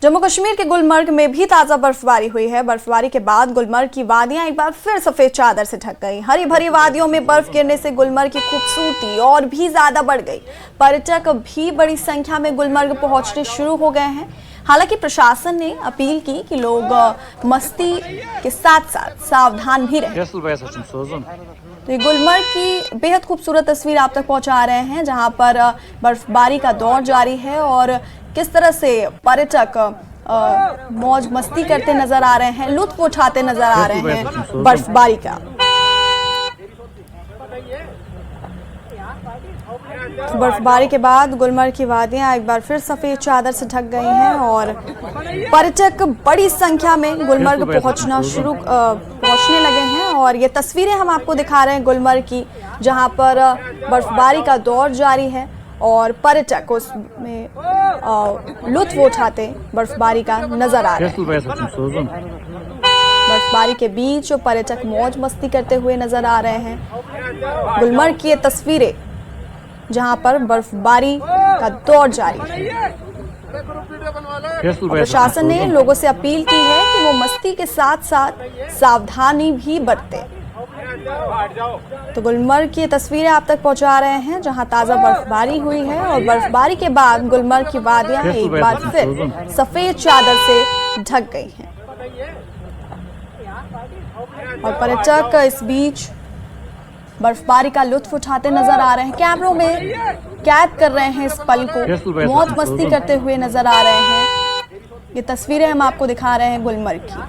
जम्मू कश्मीर के गुलमर्ग में भी ताजा बर्फबारी हुई है। बर्फबारी के बाद गुलमर्ग की वादियां एक बार फिर सफेद चादर से ढक गई। हरी भरी वादियों में बर्फ गिरने से गुलमर्ग की खूबसूरती और भी ज्यादा बढ़ गई। पर्यटक भी बड़ी संख्या में गुलमर्ग पहुंचने शुरू हो गए हैं। हालांकि प्रशासन ने अपील की कि लोग मस्ती के साथ साथ सावधान भी रहें। तो ये गुलमर्ग की बेहद खूबसूरत तस्वीर आप तक पहुंचा रहे हैं, जहां पर बर्फबारी का दौर जारी है और किस तरह से पर्यटक मौज मस्ती करते नजर आ रहे हैं, लुत्फ उठाते नजर आ रहे हैं बर्फबारी का। बर्फबारी के बाद गुलमर्ग की वादियां एक बार फिर सफेद चादर से ढक गई हैं और पर्यटक बड़ी संख्या में गुलमर्ग पहुंचने लगे हैं। और ये तस्वीरें हम आपको दिखा रहे हैं गुलमर्ग की, जहां पर बर्फबारी का दौर जारी है और पर्यटक उसमें लुत्फ उठाते बर्फबारी का नजर आ रहे हैं। बर्फबारी के बीच पर्यटक मौज मस्ती करते हुए नजर आ रहे हैं। गुलमर्ग की ये तस्वीरें जहां पर बर्फबारी का दौर जारी है। प्रशासन ने लोगों से अपील की है कि वो मस्ती के साथ साथ सावधानी भी बरतें। तो गुलमर्ग की तस्वीरें आप तक पहुंचा रहे हैं, जहां ताजा बर्फबारी हुई है और बर्फबारी के बाद गुलमर्ग की वादियां एक बार फिर सफेद चादर से ढक गई हैं और पर्यटक इस बीच बर्फबारी का लुत्फ उठाते नजर आ रहे हैं। कैमरों में कैद कर रहे हैं इस पल को, मौज मस्ती करते हुए नजर आ रहे हैं। ये तस्वीरें हम आपको दिखा रहे हैं गुलमर्ग की।